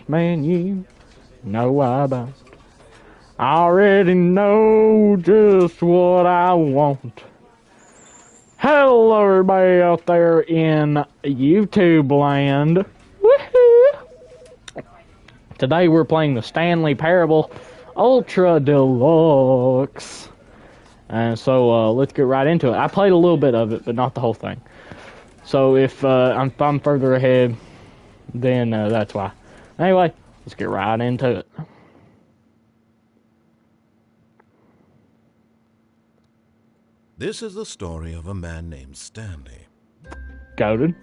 man, you know I don't. I already know just what I want. Hello, everybody out there in YouTube land. Woohoo! Today we're playing the Stanley Parable Ultra Deluxe. And so let's get right into it. I played a little bit of it, but not the whole thing. So if I'm further ahead, then that's why. Anyway, let's get right into it. This is the story of a man named Stanley. Goated.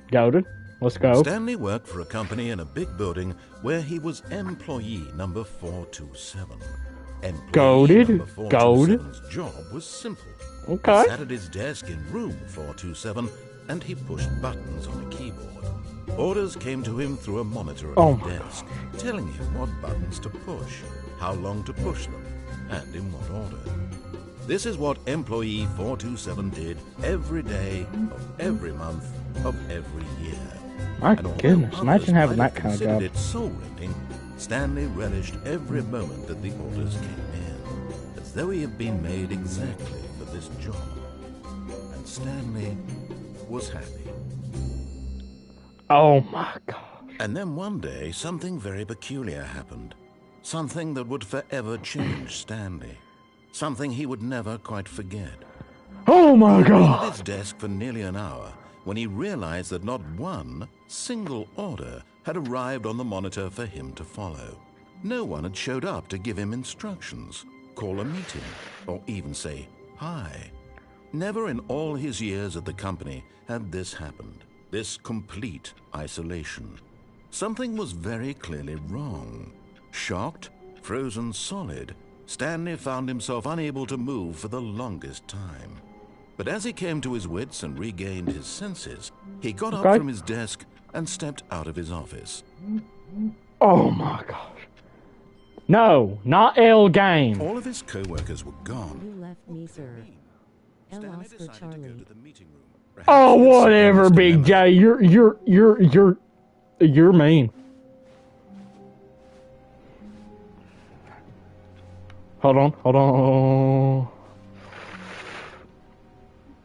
Let's go. Stanley worked for a company in a big building where he was employee number 427. Employee number 427's job was simple. Okay. He sat at his desk in room 427 and he pushed buttons on a keyboard. Orders came to him through a monitor at his desk, telling him what buttons to push, how long to push them, and in what order. This is what employee 427 did every day of every month of every year. My goodness, imagine having that kind of job. It soul-rending, Stanley relished every moment that the orders came in, as though he had been made exactly for this job. And Stanley was happy. Oh my gosh. And then one day, something very peculiar happened. Something that would forever change Stanley. Something he would never quite forget. Oh my God! He was at his god. desk for nearly an hour when he realized that not one single order had arrived on the monitor for him to follow. No one had showed up to give him instructions, call a meeting, or even say hi. Never in all his years at the company had this happened. This complete isolation. Something was very clearly wrong. Shocked, frozen solid, Stanley found himself unable to move for the longest time. But as he came to his wits and regained his senses, he got up from his desk and stepped out of his office. Oh my gosh. No, not L game. All of his co-workers were gone. You left me, sir. L Oscar Charlie. Oh, whatever, Big J. You're mean. Hold on.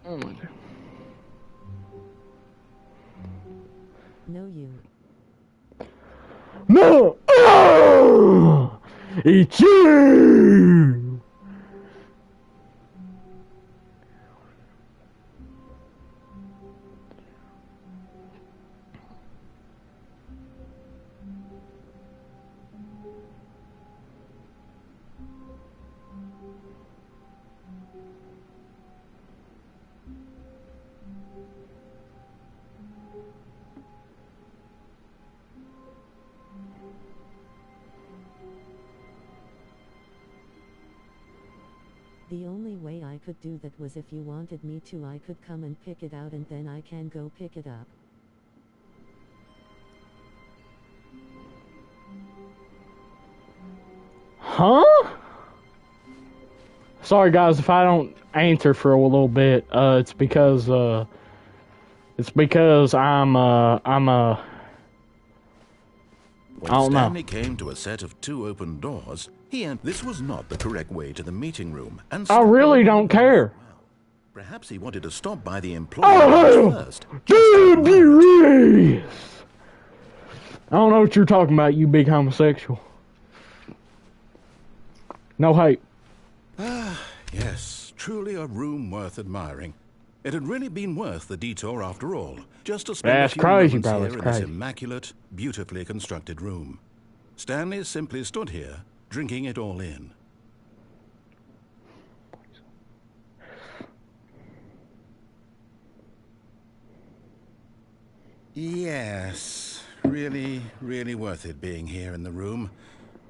Oh my god. No, you. No! Oh! It's you! The only way I could do that was if you wanted me to. I could come and pick it out and then I can go pick it up. Huh? Sorry guys if I don't answer for a little bit. It's because I'm I don't know. Stanley came to a set of two open doors. This was not the correct way to the meeting room. And I really don't care. Perhaps he wanted to stop by the employee first. Dude, be serious. I don't know what you're talking about, you big homosexual. No hate. Yes, truly a room worth admiring. It had really been worth the detour after all, just to spend a few moments here in this immaculate, beautifully constructed room. Stanley simply stood here, drinking it all in. Yes, really, really worth it being here in the room.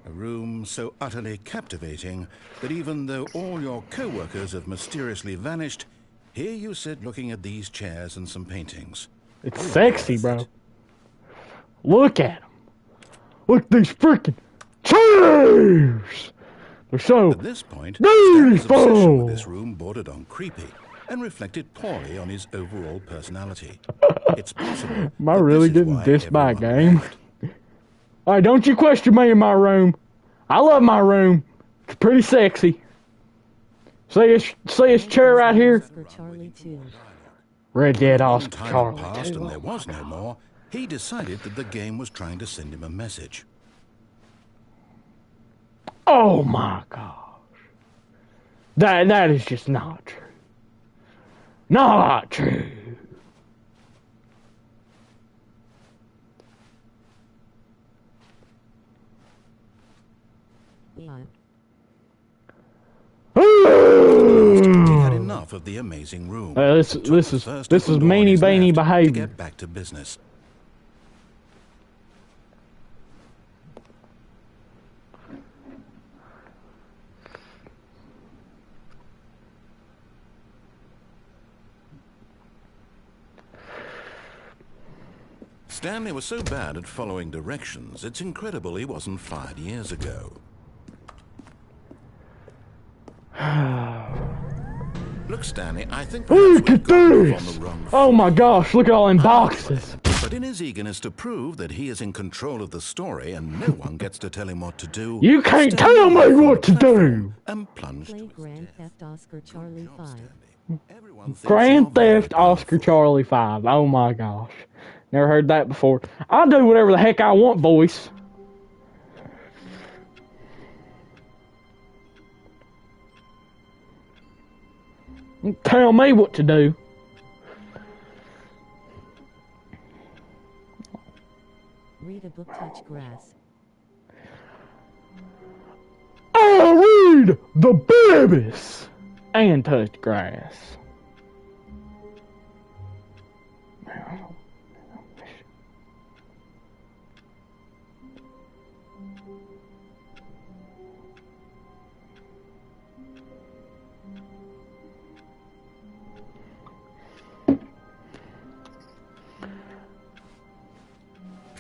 A room so utterly captivating that even though all your co-workers have mysteriously vanished, here you sit looking at these chairs and some paintings. It's sexy, bro. Look at them. Look at these freaking chairs. They're so at this point, Stanley's obsession beautiful. with this room bordered on creepy and reflected poorly on his overall personality. It's possible. Am I really getting dissed by a game? Alright, don't you question me in my room. I love my room. It's pretty sexy. See this chair right here? Oscar Charlie 2. Red Dead When Oscar time Charlie had passed 2. and there was no more, he decided that the game was trying to send him a message. Oh my gosh. That is just not true. Not true. Yeah. He had enough of the amazing room. This and took is the first this is open door on meanie his beanie left to behavior. get back to business. Stanley was so bad at following directions, it's incredible he wasn't fired years ago. Look, Stanley, I think perhaps Look we've at gotten off on this! the wrong Oh my foot. gosh, look at all them boxes. But in his eagerness to prove that he is in control of the story and no one gets to tell him what to do, You can't Stanley tell me went from what the to platform do. and plunged Play to his Grand death. Theft Oscar Charlie Good job, 5. Stanley. Everyone thinks Grand you're very Theft Oscar powerful. Charlie 5. Oh my gosh. Never heard that before. I'll do whatever the heck I want, voice. Tell me what to do. Read a book, touch grass. I'll read the babies and touch grass.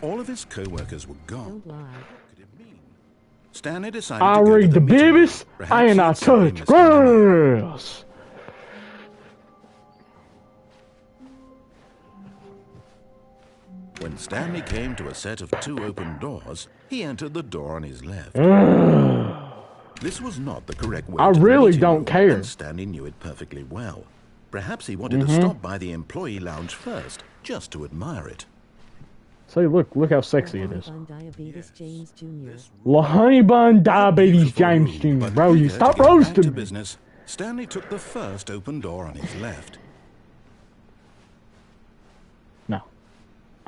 All of his co-workers were gone. Don't lie. What could it mean? Stanley decided I to go read to the meeting room. babies Perhaps and he'd I simply touch missed the memo. grass. When Stanley came to a set of 2 open doors, he entered the door on his left. This was not the correct way I to the really meeting don't room, care. and Stanley knew it perfectly well. Perhaps he wanted to stop by the employee lounge first, just to admire it. See, look how sexy it is. On Diabetes James Jr. Honey Bun Diabetes Beautiful James room, Jr. but Bro, you eager to stop get back to roasting me. business, Stanley took the first open door on his left. No,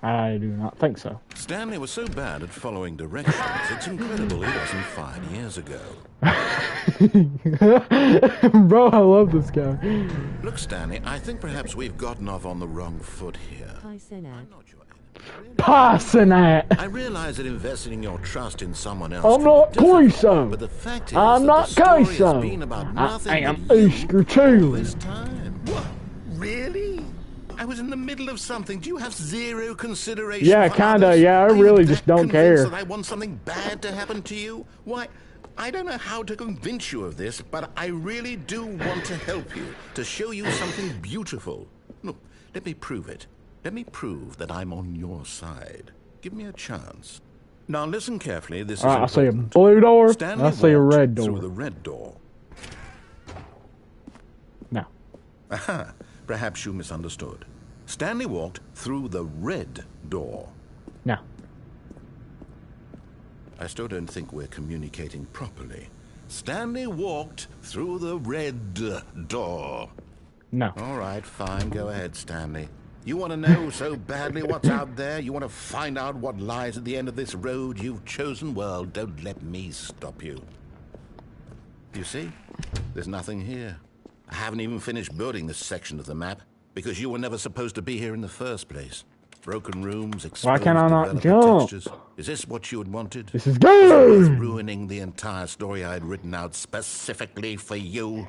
I do not think so. Stanley was so bad at following directions, it's incredible he wasn't fired years ago. Bro, I love this guy. Look, Stanley, I think perhaps we've gotten off on the wrong foot here. Hi, Senat. I'm not your enemy. Passing that. I realize that investing your trust in someone else I'm can not be difficult, queso. but the fact is I'm that not the story queso. has been about I nothing am but you Oscar all Charlie. this time. What? Really? I was in the middle of something. Do you have zero consideration Yeah, for kinda, others? yeah, I Are you really that just don't convinced care. that I want something bad to happen to you? Why, I don't know how to convince you of this, but I really do want to help you, to show you something beautiful. Look, let me prove it. Let me prove that I'm on your side. Give me a chance. Now listen carefully. This is I see a important. blue door. Stanley I see a walked red through door. the red door. No. Aha, perhaps you misunderstood. Stanley walked through the red door. No. I still don't think we're communicating properly. Stanley walked through the red door. No. All right, fine. Go ahead, Stanley. You want to know so badly what's out there? You want to find out what lies at the end of this road you've chosen? Well, don't let me stop you. You see? There's nothing here. I haven't even finished building this section of the map because you were never supposed to be here in the first place. Broken rooms, exposed can I not developer jump? textures. Is this what you had wanted? This is Was it worth good. ruining the entire story I had written out specifically for you?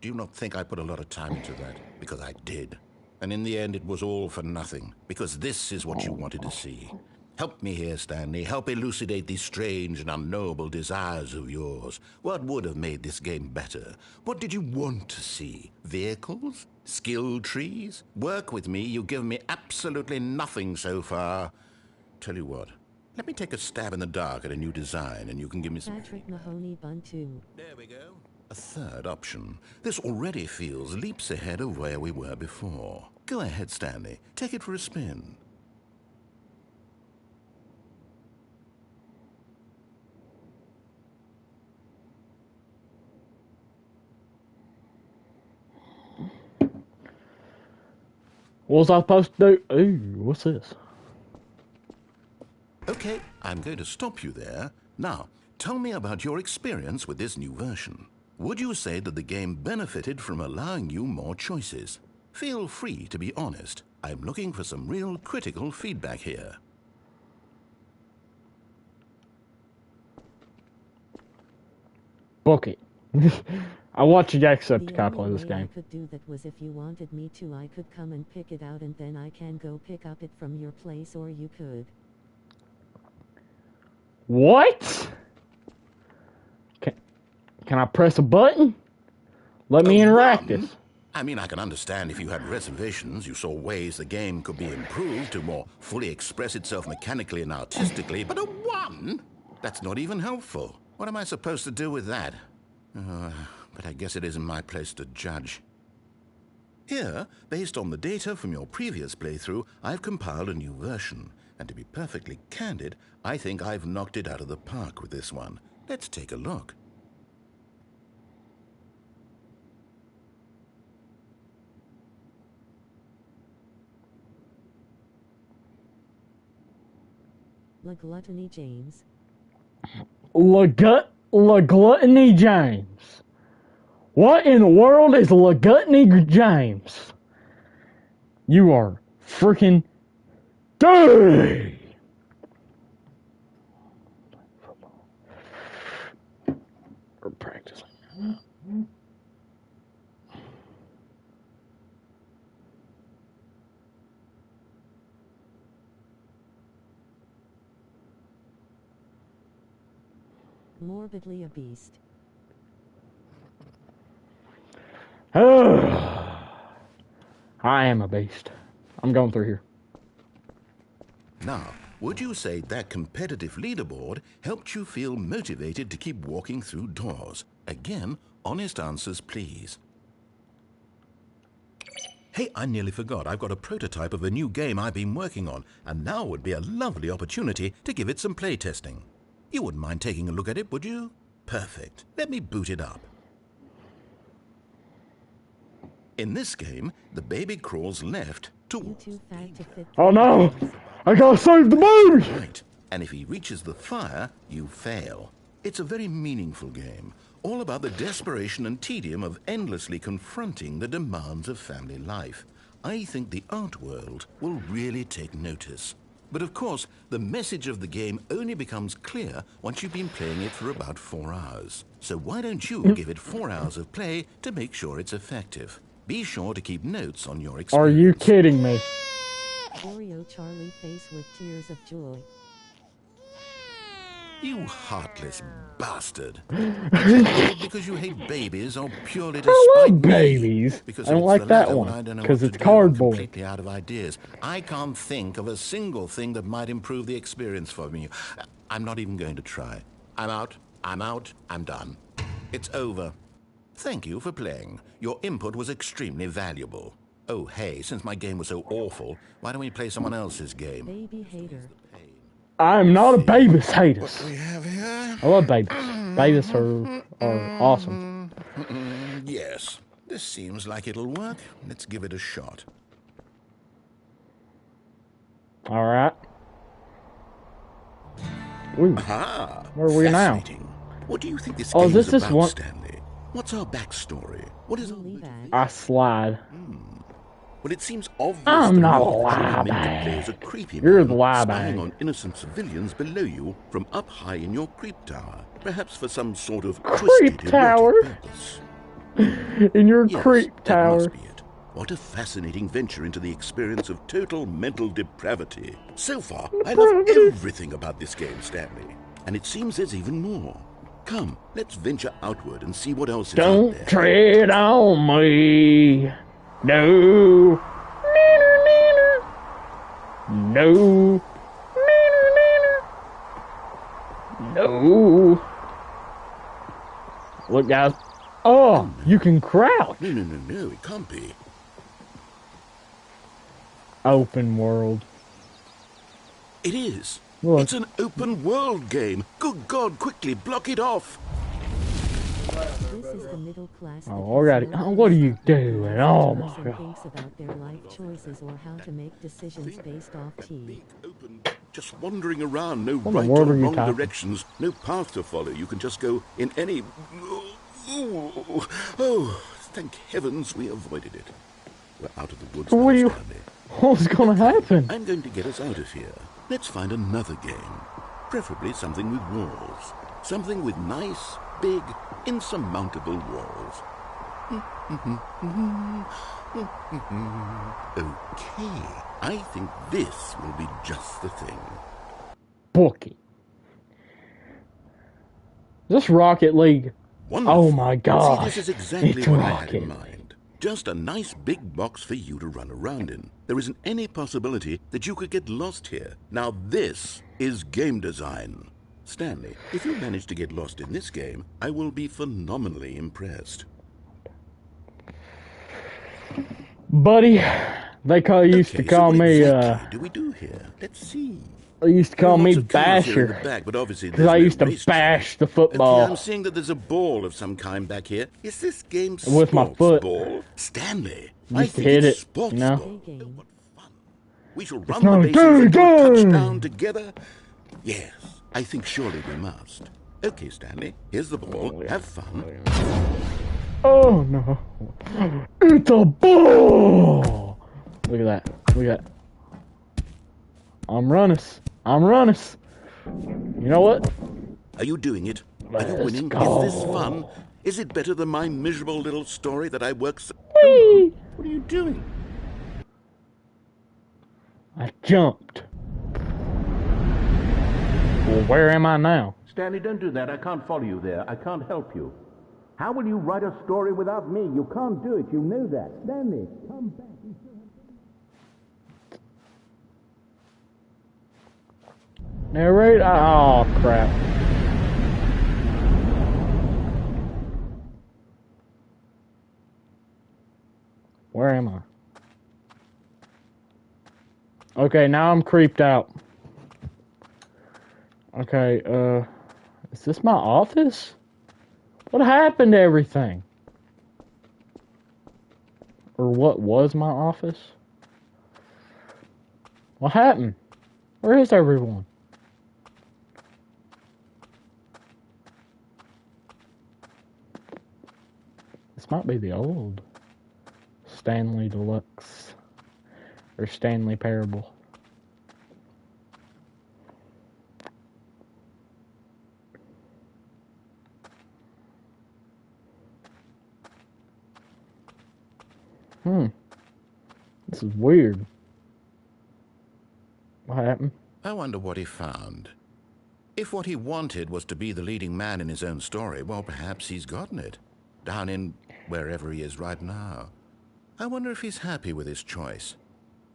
Do you not think I put a lot of time into that? Because I did. And in the end, it was all for nothing. Because this is what you wanted to see. Help me here, Stanley. Help elucidate these strange and unknowable desires of yours. What would have made this game better? What did you want to see? Vehicles? Skill trees? Work with me. You've given me absolutely nothing so far. Tell you what. Let me take a stab in the dark at a new design, and you can give me some... Patrick Mahoney Buntu. There we go. A third option. This already feels leaps ahead of where we were before. Go ahead, Stanley. Take it for a spin. What was I supposed to do? Ooh, what's this? Okay, I'm going to stop you there. Now, tell me about your experience with this new version. Would you say that the game benefited from allowing you more choices? Feel free to be honest. I'm looking for some real critical feedback here. Book it. I want you to accept to kind of play this The only way game. I could do that was if you wanted me to, I could come and pick it out and then I can go pick up it from your place, or you could. What? Can I press a button? Let me interact this. I mean, I can understand if you had reservations, you saw ways the game could be improved to more fully express itself mechanically and artistically, but a 1? That's not even helpful. What am I supposed to do with that? But I guess it isn't my place to judge. Here, based on the data from your previous playthrough, I've compiled a new version. And to be perfectly candid, I think I've knocked it out of the park with this one. Let's take a look. La Gluttony James. La Gluttony James. What in the world is La Gluttony James? You are freaking gay! We're practicing. Morbidly a beast. I am a beast. I'm going through here. Now, would you say that competitive leaderboard helped you feel motivated to keep walking through doors? Again, honest answers, please. Hey, I nearly forgot. I've got a prototype of a new game I've been working on, and now would be a lovely opportunity to give it some playtesting. You wouldn't mind taking a look at it, would you? Perfect. Let me boot it up. In this game, the baby crawls left You towards too fat to fit. Oh no! I gotta save the baby! right, and if he reaches the fire, you fail. It's a very meaningful game, all about the desperation and tedium of endlessly confronting the demands of family life. I think the art world will really take notice. But of course, the message of the game only becomes clear once you've been playing it for about 4 hours. So why don't you give it 4 hours of play to make sure it's effective? Be sure to keep notes on your experience. Are you kidding me? Oreo Charlie face with tears of joy. You heartless bastard. Because you hate babies or purely to I spite love me? babies. Because I don't if it's like the that latter, one, I don't know 'cause what it's to do. I'm cardboard. completely out of ideas. I can't think of a single thing that might improve the experience for me. I'm not even going to try. I'm out. I'm done. It's over. Thank you for playing. Your input was extremely valuable. Oh, hey, since my game was so awful, why don't we play someone else's game? Baby hater. I'm not a babies hater. What do we have here? I love babies. Babies are awesome. Yes, this seems like it'll work. Let's give it a shot. Alright. Ooh. Ah, Where are we now? fascinating. What do you think this Oh, game is this is this about, one? Stanley? What's our backstory? What is our... Leavag. I slide. Well, it seems obvious I'm to not me a that lie you're meant to bag. play as a creepy You're man the lie spying bag. on innocent civilians below you from up high in your creep tower, perhaps for some sort of Creep twisted tower? erotic purpose. In your Yes, creep that tower. must be it. What a fascinating venture into the experience of total mental depravity. So far, I love everything about this game, Stanley. And it seems there's even more. Come, let's venture outward and see what else is out Don't there. tread on me. No. No. Ooh. Look, guys. Oh, you can crouch. No, it can't be. Open world. It is. Look. It's an open world game. Good God, quickly block it off. This is the middle class that Oh, has alrighty. no Oh, what are you concept of doing? life Oh, choice my and God. thinks about their life choices or how to make decisions based off tea. Big open, just wandering around, no What in the right world or are you wrong typing? directions, no path to follow. You can just go in any... Oh, thank heavens we avoided it. We're out of the woods What now, are you... Stanley. What's gonna happen? I'm going to get us out of here. Let's find another game. Preferably something with walls. Something with nice, big, insurmountable walls. Okay, I think this will be just the thing. Bookie. Is this Rocket League? Wonderful. Oh my gosh. See, this is exactly It's what I had Rocket in mind. Just a nice big box for you to run around in. There isn't any possibility that you could get lost here. Now this is game design. Stanley, if you manage to get lost in this game, I will be phenomenally impressed. Buddy, they used to Okay, call so what me, exactly do we do here? Let's see. they used to There are call me lots of cars here in the Basher. back, but obviously Because there's I no used to racetrack. bash the Okay, football I'm seeing that there's a ball of some kind back here. Is this game with my sports foot. ball? Stanley, I Used to think hit it's it, sports you know? ball. Game. Oh, what fun. We shall It's run the not a bases gay and do a game. touchdown together. Yes, I think surely we must. Okay, Stanley, here's the ball. Oh, yeah. Have fun. Oh no. It's a ball! Look at that. Look at that. I'm running. You know what? Are you doing it? Are you Let's winning? go. Is this fun? Is it better than my miserable little story that I worked so... Whee! What are you doing? I jumped. Well, where am I now? Stanley, don't do that. I can't follow you there. I can't help you. How will you write a story without me? You can't do it. You know that. Stanley, come back. Narrate? Oh, crap. Where am I? Okay, now I'm creeped out. Okay, is this my office? What happened to everything? Or what was my office? What happened? Where is everyone? This might be the old Stanley Deluxe or Stanley Parable. This is weird. What happened? I wonder what he found. If what he wanted was to be the leading man in his own story, well, perhaps he's gotten it. Down in wherever he is right now. I wonder if he's happy with his choice,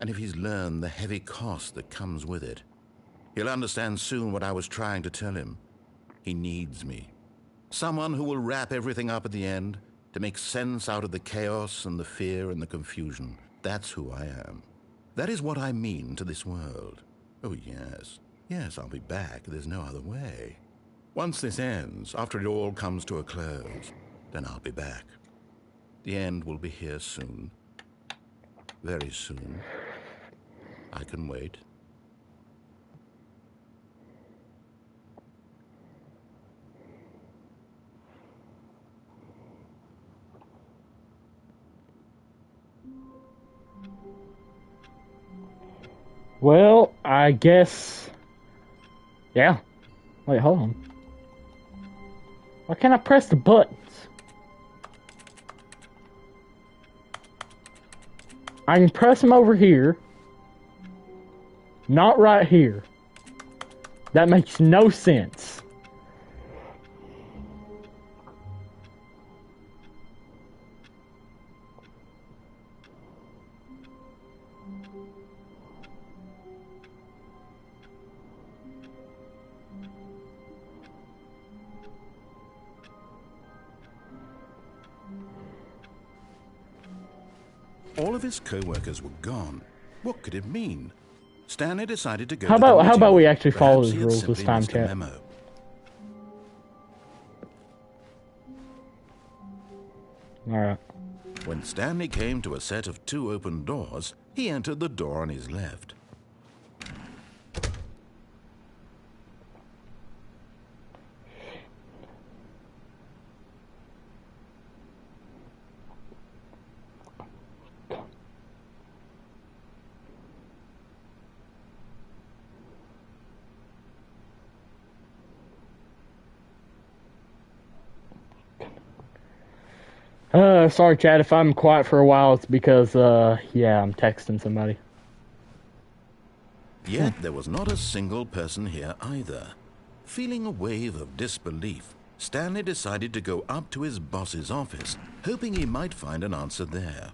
and if he's learned the heavy cost that comes with it. He'll understand soon what I was trying to tell him. He needs me. Someone who will wrap everything up at the end, to make sense out of the chaos and the fear and the confusion. That's who I am. That is what I mean to this world. Oh, yes. Yes, I'll be back. There's no other way. Once this ends, after it all comes to a close, then I'll be back. The end will be here soon. Very soon. I can wait. Well, I guess... Yeah. Wait, hold on. Why can't I press the buttons? I can press them over here. Not right here. That makes no sense. All of his co-workers were gone. What could it mean? Stanley decided to go How to the about meeting. we actually follow Perhaps his he had rules this simply time, missed a chat? memo. Alright. When Stanley came to a set of 2 open doors, he entered the door on his left. Sorry, Chad, if I'm quiet for a while, it's because, yeah, I'm texting somebody. Yet there was not a single person here either. Feeling a wave of disbelief, Stanley decided to go up to his boss's office, hoping he might find an answer there.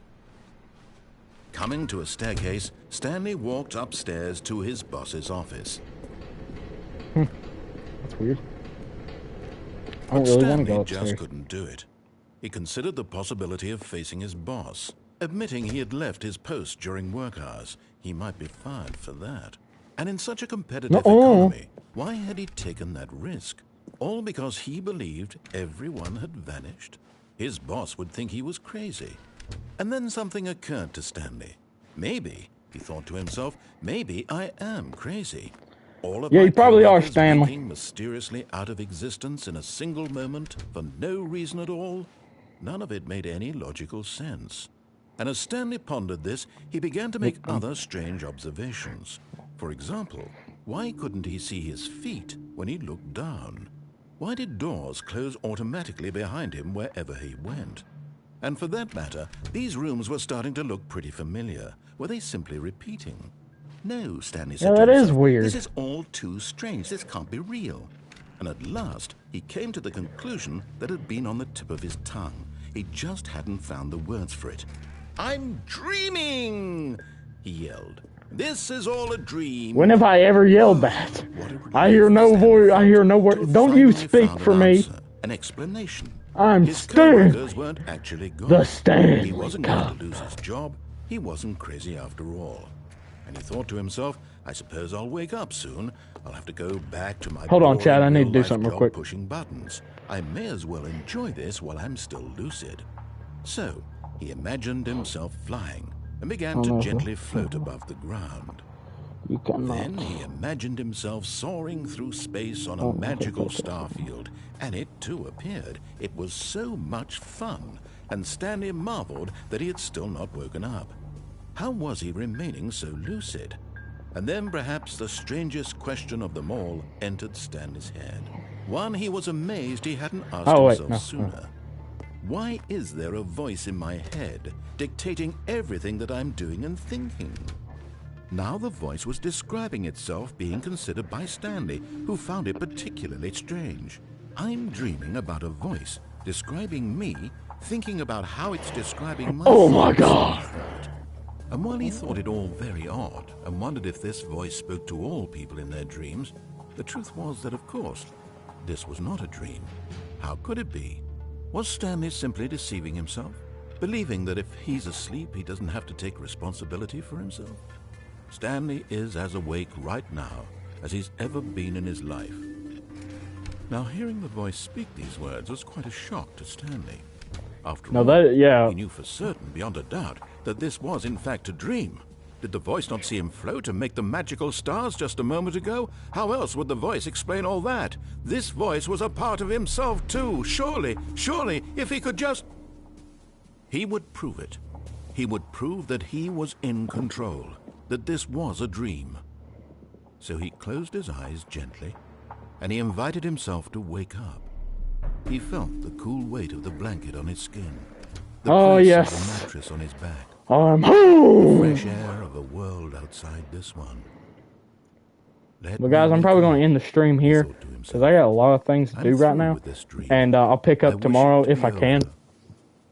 Coming to a staircase, Stanley walked upstairs to his boss's office. That's weird. I don't But really want to Stanley go just upstairs. couldn't do it. He considered the possibility of facing his boss. Admitting he had left his post during work hours, he might be fired for that. And in such a competitive economy, why had he taken that risk? All because he believed everyone had vanished? His boss would think he was crazy. And then something occurred to Stanley. Maybe, he thought to himself, maybe I am crazy. All of Yeah, my you probably are, coworkers Stanley. waking mysteriously out of existence in a single moment for no reason at all. None of it made any logical sense. And as Stanley pondered this, he began to make other strange observations. For example, why couldn't he see his feet when he looked down? Why did doors close automatically behind him wherever he went? And for that matter, these rooms were starting to look pretty familiar. Were they simply repeating? No, Stanley said to that is himself, weird. this is all too strange. This can't be real. And at last, he came to the conclusion that had been on the tip of his tongue. He just hadn't found the words for it. I'm dreaming, he yelled. This is all a dream. When have I ever yelled that? What a relief I hear no Stanley voice. I felt hear no to word. have Don't you finally speak found for an me. answer, an explanation. I'm His Stanley. co-workers weren't actually gone. The Stanley He wasn't Cup. going to lose his job. He wasn't crazy after all. And he thought to himself, I suppose I'll wake up soon. I'll have to go back to my Hold on, Chad, I need to do real-life something real job quick. pushing buttons. I may as well enjoy this while I'm still lucid. So, he imagined himself flying and began to gently float above the ground. You cannot. Then he imagined himself soaring through space on a magical starfield, and it too appeared. It was so much fun, and Stanley marveled that he had still not woken up. How was he remaining so lucid? And then perhaps the strangest question of them all entered Stanley's head. One he was amazed he hadn't asked himself sooner. Why is there a voice in my head dictating everything that I'm doing and thinking? Now the voice was describing itself being considered by Stanley, who found it particularly strange. I'm dreaming about a voice describing me, thinking about how it's describing my Oh my thoughts, God. he thought. And while he thought it all very odd and wondered if this voice spoke to all people in their dreams, the truth was that, of course, this was not a dream. How could it be? Was Stanley simply deceiving himself, believing that if he's asleep, he doesn't have to take responsibility for himself? Stanley is as awake right now as he's ever been in his life. Now, hearing the voice speak these words was quite a shock to Stanley. After all, he knew for certain, beyond a doubt, that this was in fact a dream. Did the voice not see him float and make the magical stars just a moment ago? How else would the voice explain all that? This voice was a part of himself too. Surely, if he could just... He would prove it. He would prove that he was in control, that this was a dream. So he closed his eyes gently, and he invited himself to wake up. He felt the cool weight of the blanket on his skin, the press of the mattress on his back, the fresh air of a world outside this one. But guys, I'm probably going to end the stream here, because I got a lot of things to do right now, and I'll pick up tomorrow if I can.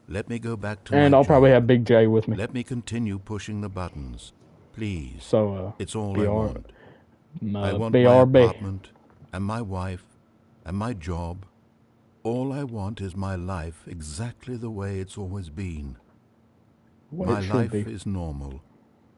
Let me go back to and I'll probably have Big J with me. Let me continue pushing the buttons, please. So, it's all I want. I want BRB. my apartment, and my wife, and my job. All I want is my life exactly the way it's always been. what My it should life be. is normal.